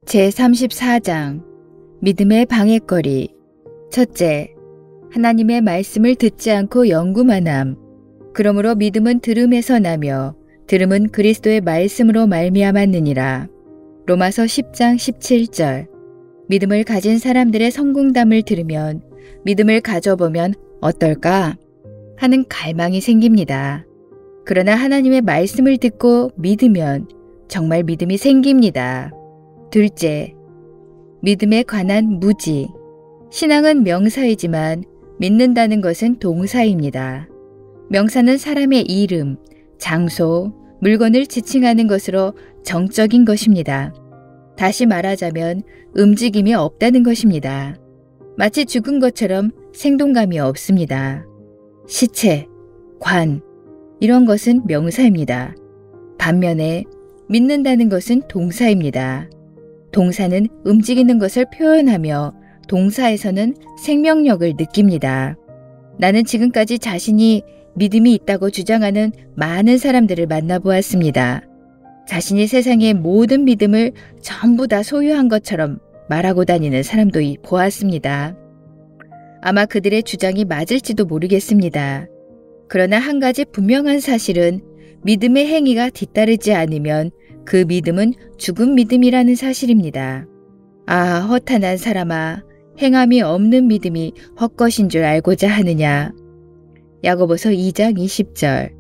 제34장 믿음의 방해거리. 첫째, 하나님의 말씀을 듣지 않고 연구만 함. 그러므로 믿음은 들음에서 나며 들음은 그리스도의 말씀으로 말미암았느니라. 로마서 10장 17절. 믿음을 가진 사람들의 성공담을 들으면 믿음을 가져보면 어떨까 하는 갈망이 생깁니다. 그러나 하나님의 말씀을 듣고 믿으면 정말 믿음이 생깁니다. 둘째, 믿음에 관한 무지. 신앙은 명사이지만 믿는다는 것은 동사입니다. 명사는 사람의 이름, 장소, 물건을 지칭하는 것으로 정적인 것입니다. 다시 말하자면 움직임이 없다는 것입니다. 마치 죽은 것처럼 생동감이 없습니다. 시체, 관, 이런 것은 명사입니다. 반면에 믿는다는 것은 동사입니다. 동사는 움직이는 것을 표현하며 동사에서는 생명력을 느낍니다. 나는 지금까지 자신이 믿음이 있다고 주장하는 많은 사람들을 만나보았습니다. 자신이 세상의 모든 믿음을 전부 다 소유한 것처럼 말하고 다니는 사람도 보았습니다. 아마 그들의 주장이 맞을지도 모르겠습니다. 그러나 한 가지 분명한 사실은 믿음의 행위가 뒤따르지 않으면 그 믿음은 죽은 믿음이라는 사실입니다. 아, 허탄한 사람아, 행함이 없는 믿음이 헛것인 줄 알고자 하느냐. 야고보서 2장 20절.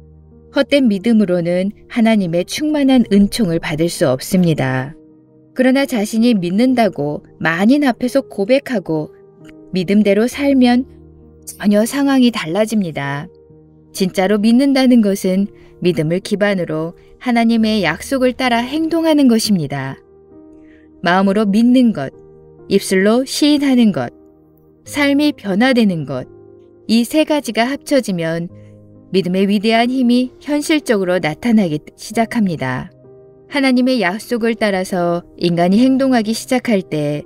헛된 믿음으로는 하나님의 충만한 은총을 받을 수 없습니다. 그러나 자신이 믿는다고 만인 앞에서 고백하고 믿음대로 살면 전혀 상황이 달라집니다. 진짜로 믿는다는 것은 믿음을 기반으로 하나님의 약속을 따라 행동하는 것입니다. 마음으로 믿는 것, 입술로 시인하는 것, 삶이 변화되는 것, 이 세 가지가 합쳐지면 믿음의 위대한 힘이 현실적으로 나타나기 시작합니다. 하나님의 약속을 따라서 인간이 행동하기 시작할 때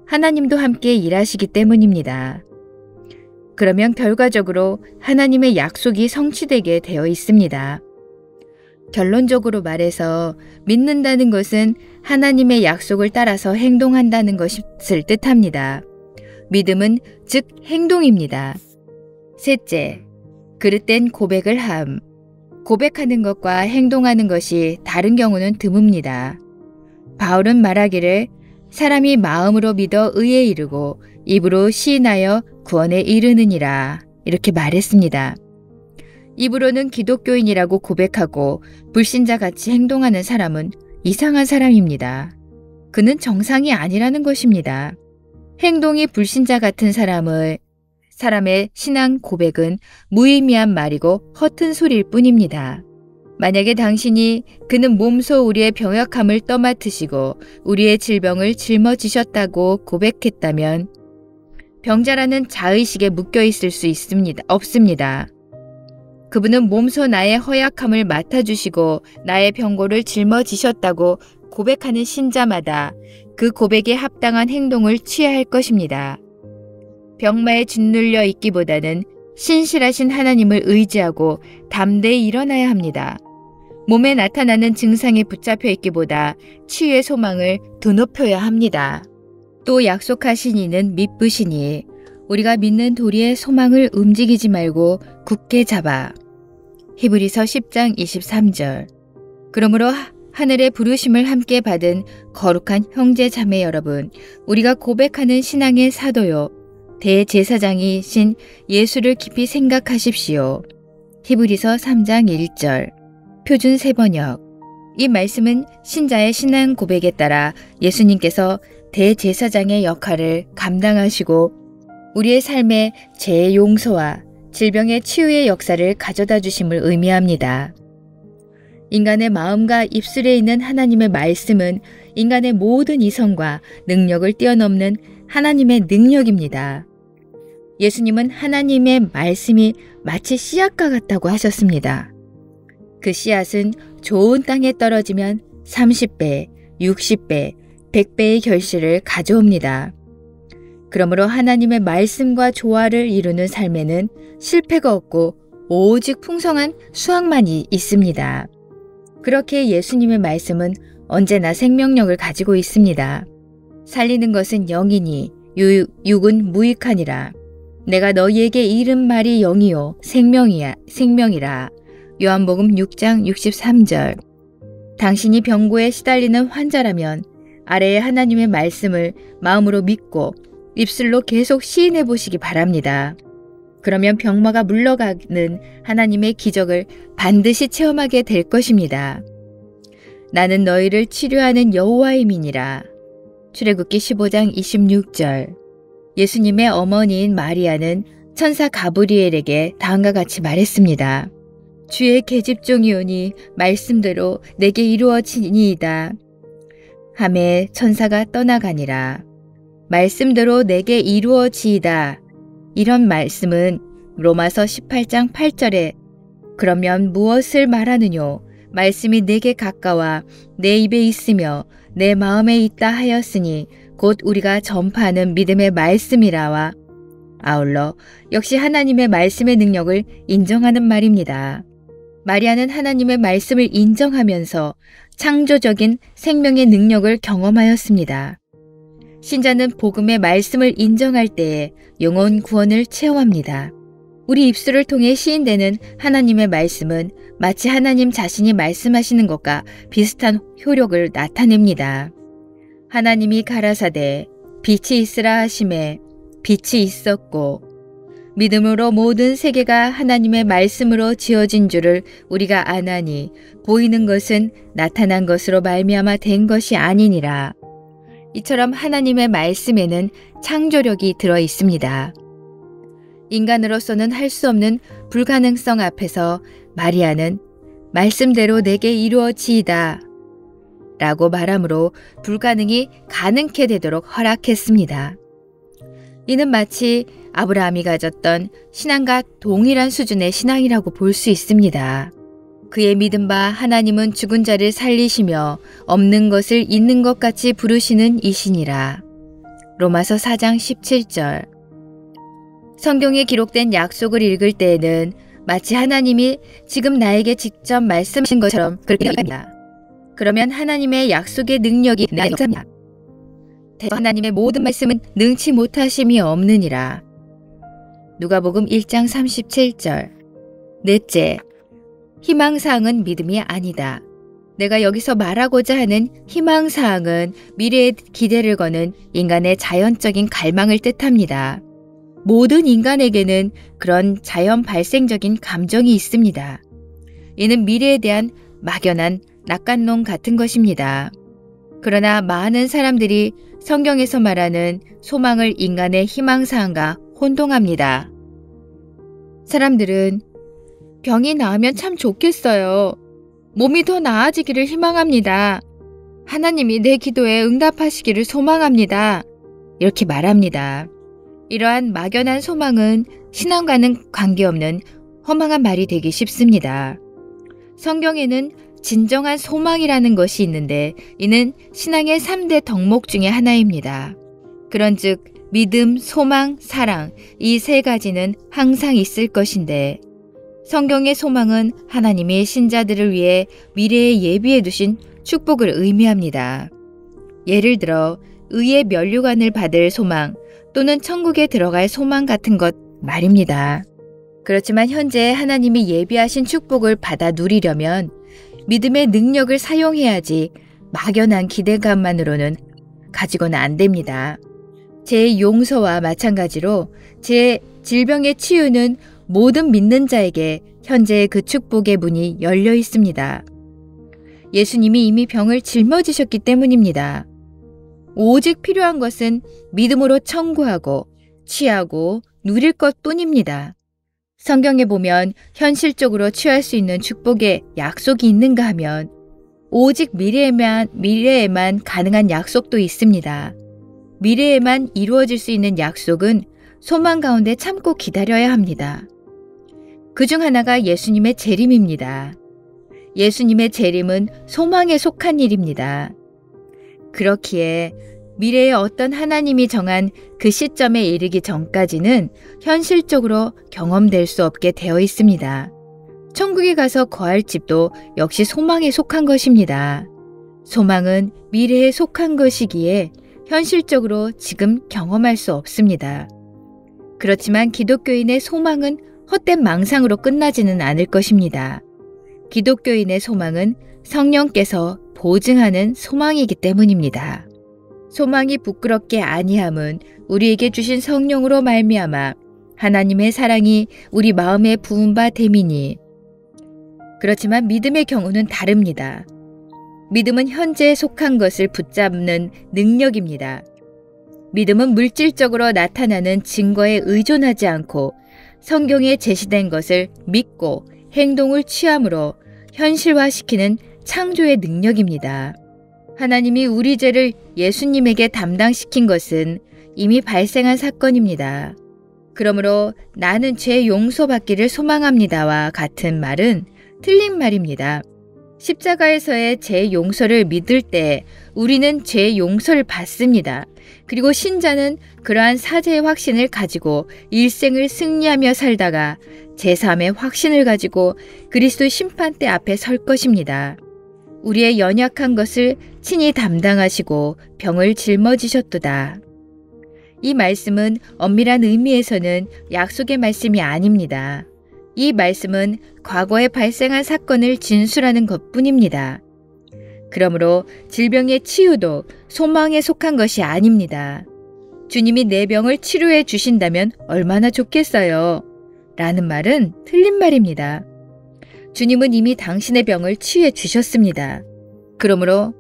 하나님도 함께 일하시기 때문입니다. 그러면 결과적으로 하나님의 약속이 성취되게 되어 있습니다. 결론적으로 말해서 믿는다는 것은 하나님의 약속을 따라서 행동한다는 것을 뜻합니다. 믿음은 즉 행동입니다. 셋째, 그릇된 고백을 함. 고백하는 것과 행동하는 것이 다른 경우는 드뭅니다. 바울은 말하기를 사람이 마음으로 믿어 의에 이르고 입으로 시인하여 구원에 이르느니라 이렇게 말했습니다. 입으로는 기독교인이라고 고백하고 불신자같이 행동하는 사람은 이상한 사람입니다. 그는 정상이 아니라는 것입니다. 행동이 불신자 같은 사람의 신앙 고백은 무의미한 말이고 허튼 소리일 뿐입니다. 만약에 당신이 그는 몸소 우리의 병약함을 떠맡으시고 우리의 질병을 짊어지셨다고 고백했다면 병자라는 자의식에 묶여 있을 수 없습니다. 그분은 몸소 나의 허약함을 맡아주시고 나의 병고를 짊어지셨다고 고백하는 신자마다 그 고백에 합당한 행동을 취해야 할 것입니다. 병마에 짓눌려 있기보다는 신실하신 하나님을 의지하고 담대히 일어나야 합니다. 몸에 나타나는 증상에 붙잡혀 있기보다 치유의 소망을 드높여야 합니다. 또 약속하신 이는 미쁘시니 우리가 믿는 도리의 소망을 움직이지 말고 굳게 잡아. 히브리서 10장 23절. 그러므로 하늘의 부르심을 함께 받은 거룩한 형제 자매 여러분, 우리가 고백하는 신앙의 사도요 대제사장이신 예수를 깊이 생각하십시오. 히브리서 3장 1절. 표준 세번역. 이 말씀은 신자의 신앙 고백에 따라 예수님께서 대제사장의 역할을 감당하시고 우리의 삶에 죄의 용서와 질병의 치유의 역사를 가져다 주심을 의미합니다. 인간의 마음과 입술에 있는 하나님의 말씀은 인간의 모든 이성과 능력을 뛰어넘는 하나님의 능력입니다. 예수님은 하나님의 말씀이 마치 씨앗과 같다고 하셨습니다. 그 씨앗은 좋은 땅에 떨어지면 30배, 60배, 100배의 결실을 가져옵니다. 그러므로 하나님의 말씀과 조화를 이루는 삶에는 실패가 없고 오직 풍성한 수확만이 있습니다. 그렇게 예수님의 말씀은 언제나 생명력을 가지고 있습니다. 살리는 것은 영이니 육은 무익하니라. 내가 너희에게 이른 말이 영이요 생명이라. 요한복음 6장 63절. 당신이 병고에 시달리는 환자라면 아래의 하나님의 말씀을 마음으로 믿고 입술로 계속 시인해 보시기 바랍니다. 그러면 병마가 물러가는 하나님의 기적을 반드시 체험하게 될 것입니다. 나는 너희를 치료하는 여호와임이니라. 출애굽기 15장 26절. 예수님의 어머니인 마리아는 천사 가브리엘에게 다음과 같이 말했습니다. 주의 계집종이오니 말씀대로 내게 이루어지니이다. 하매 천사가 떠나가니라. 말씀대로 내게 이루어지이다. 이런 말씀은 로마서 18장 8절에 그러면 무엇을 말하느뇨? 말씀이 내게 가까워 내 입에 있으며 내 마음에 있다 하였으니 곧 우리가 전파하는 믿음의 말씀이라와 아울러 역시 하나님의 말씀의 능력을 인정하는 말입니다. 마리아는 하나님의 말씀을 인정하면서 창조적인 생명의 능력을 경험하였습니다. 신자는 복음의 말씀을 인정할 때에 영혼 구원을 체험합니다. 우리 입술을 통해 시인되는 하나님의 말씀은 마치 하나님 자신이 말씀하시는 것과 비슷한 효력을 나타냅니다. 하나님이 가라사대 빛이 있으라 하심에 빛이 있었고 믿음으로 모든 세계가 하나님의 말씀으로 지어진 줄을 우리가 아나니 보이는 것은 나타난 것으로 말미암아 된 것이 아니니라. 이처럼 하나님의 말씀에는 창조력이 들어 있습니다. 인간으로서는 할 수 없는 불가능성 앞에서 마리아는 말씀대로 내게 이루어지이다 라고 말함으로 불가능이 가능케 되도록 허락했습니다. 이는 마치 아브라함이 가졌던 신앙과 동일한 수준의 신앙이라고 볼 수 있습니다. 그의 믿은 바 하나님은 죽은 자를 살리시며 없는 것을 있는 것 같이 부르시는 이시니라. 로마서 4장 17절. 성경에 기록된 약속을 읽을 때에는 마치 하나님이 지금 나에게 직접 말씀하신 것처럼 그렇게 합니다. 그러면 하나님의 약속의 능력이 내 안에 없습니다. 하나님의 모든 말씀은 능치 못하심이 없느니라. 누가복음 1장 37절. 넷째, 희망사항은 믿음이 아니다. 내가 여기서 말하고자 하는 희망사항은 미래의 기대를 거는 인간의 자연적인 갈망을 뜻합니다. 모든 인간에게는 그런 자연 발생적인 감정이 있습니다. 이는 미래에 대한 막연한 낙관론 같은 것입니다. 그러나 많은 사람들이 성경에서 말하는 소망을 인간의 희망사항과 혼동합니다. 사람들은 병이 나으면 참 좋겠어요. 몸이 더 나아지기를 희망합니다. 하나님이 내 기도에 응답하시기를 소망합니다. 이렇게 말합니다. 이러한 막연한 소망은 신앙과는 관계없는 허망한 말이 되기 쉽습니다. 성경에는 진정한 소망이라는 것이 있는데 이는 신앙의 3대 덕목 중에 하나입니다. 그런즉 믿음, 소망, 사랑 이 세 가지는 항상 있을 것인데 성경의 소망은 하나님이 신자들을 위해 미래에 예비해 두신 축복을 의미합니다. 예를 들어 의의 면류관을 받을 소망 또는 천국에 들어갈 소망 같은 것 말입니다. 그렇지만 현재 하나님이 예비하신 축복을 받아 누리려면 믿음의 능력을 사용해야지 막연한 기대감만으로는 가지고는 안 됩니다. 제 용서와 마찬가지로 제 질병의 치유는 모든 믿는 자에게 현재의 그 축복의 문이 열려 있습니다. 예수님이 이미 병을 짊어지셨기 때문입니다. 오직 필요한 것은 믿음으로 청구하고 취하고 누릴 것뿐입니다. 성경에 보면 현실적으로 취할 수 있는 축복의 약속이 있는가 하면 오직 미래에만 가능한 약속도 있습니다. 미래에만 이루어질 수 있는 약속은 소망 가운데 참고 기다려야 합니다. 그중 하나가 예수님의 재림입니다. 예수님의 재림은 소망에 속한 일입니다. 그렇기에 미래에 어떤 하나님이 정한 그 시점에 이르기 전까지는 현실적으로 경험될 수 없게 되어 있습니다. 천국에 가서 거할 집도 역시 소망에 속한 것입니다. 소망은 미래에 속한 것이기에 현실적으로 지금 경험할 수 없습니다. 그렇지만 기독교인의 소망은 헛된 망상으로 끝나지는 않을 것입니다. 기독교인의 소망은 성령께서 보증하는 소망이기 때문입니다. 소망이 부끄럽게 아니함은 우리에게 주신 성령으로 말미암아 하나님의 사랑이 우리 마음에 부은 바 됨이니. 그렇지만 믿음의 경우는 다릅니다. 믿음은 현재에 속한 것을 붙잡는 능력입니다. 믿음은 물질적으로 나타나는 증거에 의존하지 않고 성경에 제시된 것을 믿고 행동을 취함으로 현실화시키는 창조의 능력입니다. 하나님이 우리 죄를 예수님에게 담당시킨 것은 이미 발생한 사건입니다. 그러므로 나는 죄 용서받기를 소망합니다와 같은 말은 틀린 말입니다. 십자가에서의 죄 용서를 믿을 때 우리는 죄 용서를 받습니다. 그리고 신자는 그러한 사죄의 확신을 가지고 일생을 승리하며 살다가 제3의 확신을 가지고 그리스도 심판대 앞에 설 것입니다. 우리의 연약한 것을 친히 담당하시고 병을 짊어지셨도다. 이 말씀은 엄밀한 의미에서는 약속의 말씀이 아닙니다. 이 말씀은 과거에 발생한 사건을 진술하는 것뿐입니다. 그러므로 질병의 치유도 소망에 속한 것이 아닙니다. 주님이 내 병을 치료해 주신다면 얼마나 좋겠어요. 라는 말은 틀린 말입니다. 주님은 이미 당신의 병을 치유해 주셨습니다. 그러므로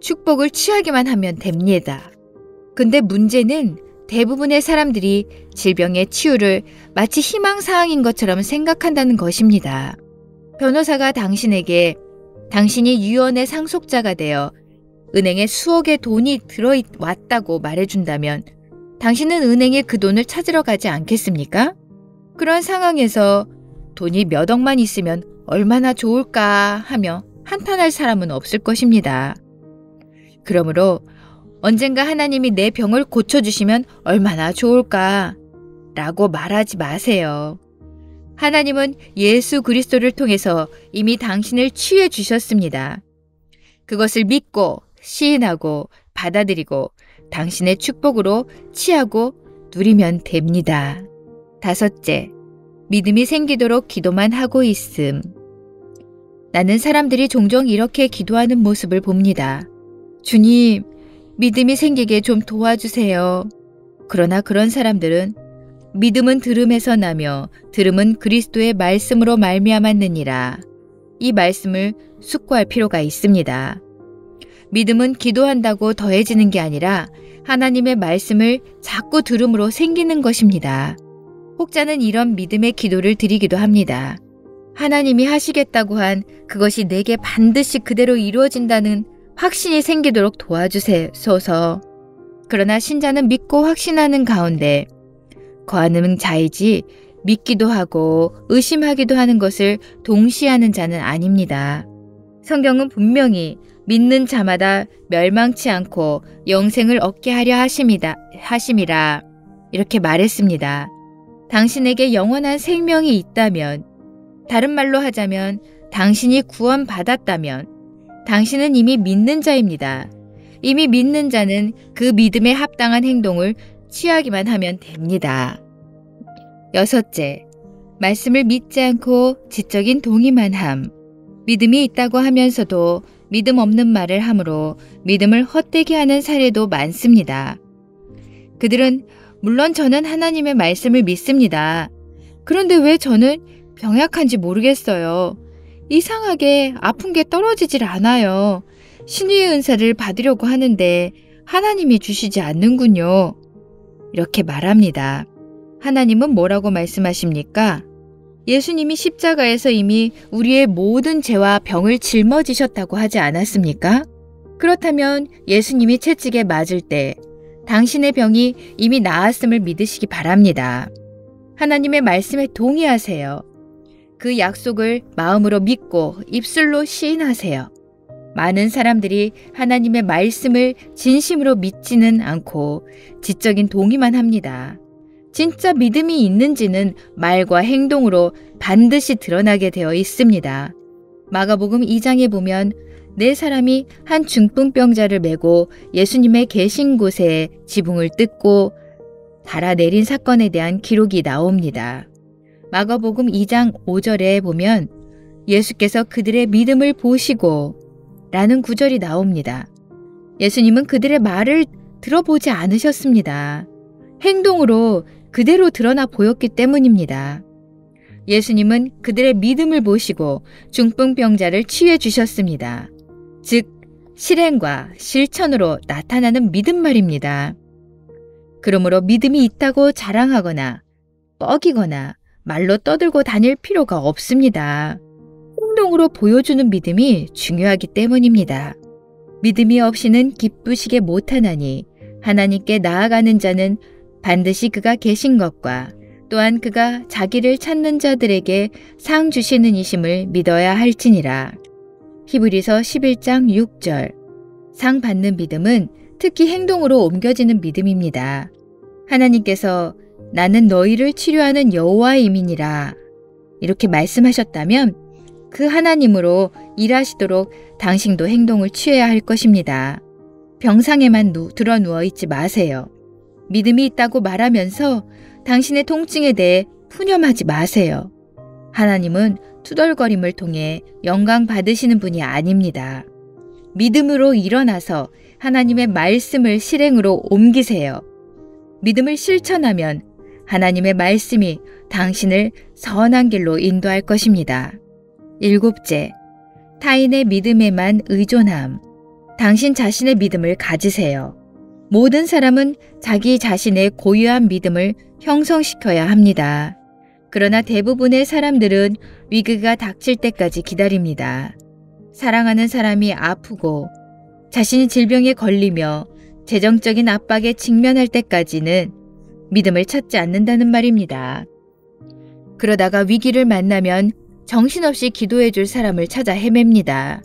축복을 취하기만 하면 됩니다. 근데 문제는 대부분의 사람들이 질병의 치유를 마치 희망사항인 것처럼 생각한다는 것입니다. 변호사가 당신에게 당신이 유언의 상속자가 되어 은행에 수억의 돈이 들어왔다고 말해준다면 당신은 은행에 그 돈을 찾으러 가지 않겠습니까? 그런 상황에서 돈이 몇 억만 있으면 얼마나 좋을까 하며 한탄할 사람은 없을 것입니다. 그러므로 언젠가 하나님이 내 병을 고쳐주시면 얼마나 좋을까 라고 말하지 마세요. 하나님은 예수 그리스도를 통해서 이미 당신을 치유해 주셨습니다. 그것을 믿고 시인하고 받아들이고 당신의 축복으로 취하고 누리면 됩니다. 5째, 믿음이 생기도록 기도만 하고 있음. 나는 사람들이 종종 이렇게 기도하는 모습을 봅니다. 주님, 믿음이 생기게 좀 도와주세요. 그러나 그런 사람들은 믿음은 들음에서 나며 들음은 그리스도의 말씀으로 말미암았느니라. 이 말씀을 숙고할 필요가 있습니다. 믿음은 기도한다고 더해지는 게 아니라 하나님의 말씀을 자꾸 들음으로 생기는 것입니다. 혹자는 이런 믿음의 기도를 드리기도 합니다. 하나님이 하시겠다고 한 그것이 내게 반드시 그대로 이루어진다는 확신이 생기도록 도와주소서. 그러나 신자는 믿고 확신하는 가운데 거하는 자이지 믿기도 하고 의심하기도 하는 것을 동시에 하는 자는 아닙니다. 성경은 분명히 믿는 자마다 멸망치 않고 영생을 얻게 하려 하심이라 이렇게 말했습니다. 당신에게 영원한 생명이 있다면, 다른 말로 하자면 당신이 구원받았다면 당신은 이미 믿는 자입니다. 이미 믿는 자는 그 믿음에 합당한 행동을 취하기만 하면 됩니다. 6째, 말씀을 믿지 않고 지적인 동의만 함. 믿음이 있다고 하면서도 믿음 없는 말을 함으로 믿음을 헛되게 하는 사례도 많습니다. 그들은 물론 저는 하나님의 말씀을 믿습니다. 그런데 왜 저는 병약한지 모르겠어요. 이상하게 아픈 게 떨어지질 않아요. 신유의 은사를 받으려고 하는데 하나님이 주시지 않는군요. 이렇게 말합니다. 하나님은 뭐라고 말씀하십니까? 예수님이 십자가에서 이미 우리의 모든 죄와 병을 짊어지셨다고 하지 않았습니까? 그렇다면 예수님이 채찍에 맞을 때 당신의 병이 이미 나았음을 믿으시기 바랍니다. 하나님의 말씀에 동의하세요. 그 약속을 마음으로 믿고 입술로 시인하세요. 많은 사람들이 하나님의 말씀을 진심으로 믿지는 않고 지적인 동의만 합니다. 진짜 믿음이 있는지는 말과 행동으로 반드시 드러나게 되어 있습니다. 마가복음 2장에 보면 네 사람이 한 중풍병자를 메고 예수님의 계신 곳에 지붕을 뜯고 달아내린 사건에 대한 기록이 나옵니다. 마가복음 2장 5절에 보면 예수께서 그들의 믿음을 보시고 라는 구절이 나옵니다. 예수님은 그들의 말을 들어보지 않으셨습니다. 행동으로 그대로 드러나 보였기 때문입니다. 예수님은 그들의 믿음을 보시고 중풍병자를 치유해 주셨습니다. 즉, 실행과 실천으로 나타나는 믿음 말입니다. 그러므로 믿음이 있다고 자랑하거나 뻐기거나 말로 떠들고 다닐 필요가 없습니다. 행동으로 보여주는 믿음이 중요하기 때문입니다. 믿음이 없이는 기쁘시게 못하나니 하나님께 나아가는 자는 반드시 그가 계신 것과 또한 그가 자기를 찾는 자들에게 상 주시는 이심을 믿어야 할지니라. 히브리서 11장 6절. 상 받는 믿음은 특히 행동으로 옮겨지는 믿음입니다. 하나님께서 나는 너희를 치료하는 여호와임이니라 이렇게 말씀하셨다면 그 하나님으로 일하시도록 당신도 행동을 취해야 할 것입니다. 병상에만 드러 누워 있지 마세요. 믿음이 있다고 말하면서 당신의 통증에 대해 푸념하지 마세요. 하나님은 투덜거림을 통해 영광 받으시는 분이 아닙니다. 믿음으로 일어나서 하나님의 말씀을 실행으로 옮기세요. 믿음을 실천하면 하나님의 말씀이 당신을 선한 길로 인도할 것입니다. 7째, 타인의 믿음에만 의존함. 당신 자신의 믿음을 가지세요. 모든 사람은 자기 자신의 고유한 믿음을 형성시켜야 합니다. 그러나 대부분의 사람들은 위기가 닥칠 때까지 기다립니다. 사랑하는 사람이 아프고 자신이 질병에 걸리며 재정적인 압박에 직면할 때까지는 믿음을 찾지 않는다는 말입니다. 그러다가 위기를 만나면 정신없이 기도해 줄 사람을 찾아 헤맵니다.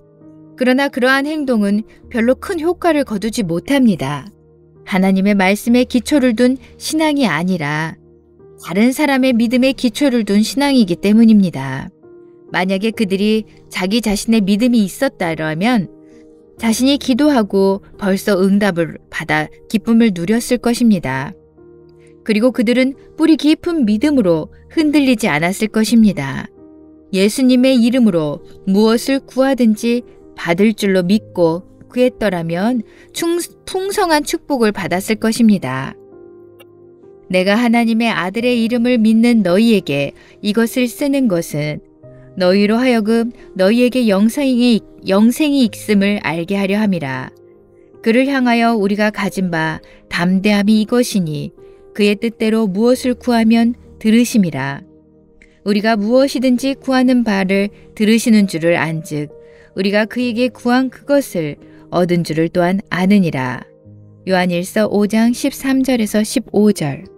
그러나 그러한 행동은 별로 큰 효과를 거두지 못합니다. 하나님의 말씀에 기초를 둔 신앙이 아니라 다른 사람의 믿음에 기초를 둔 신앙이기 때문입니다. 만약에 그들이 자기 자신의 믿음이 있었다면 자신이 기도하고 벌써 응답을 받아 기쁨을 누렸을 것입니다. 그리고 그들은 뿌리 깊은 믿음으로 흔들리지 않았을 것입니다. 예수님의 이름으로 무엇을 구하든지 받을 줄로 믿고 구했더라면 풍성한 축복을 받았을 것입니다. 내가 하나님의 아들의 이름을 믿는 너희에게 이것을 쓰는 것은 너희로 하여금 너희에게 영생이 있음을 알게 하려 함이라. 그를 향하여 우리가 가진 바 담대함이 이것이니 그의 뜻대로 무엇을 구하면 들으심이라. 우리가 무엇이든지 구하는 바를 들으시는 줄을 안즉 우리가 그에게 구한 그것을 얻은 줄을 또한 아느니라. 요한일서 5장 13절에서 15절.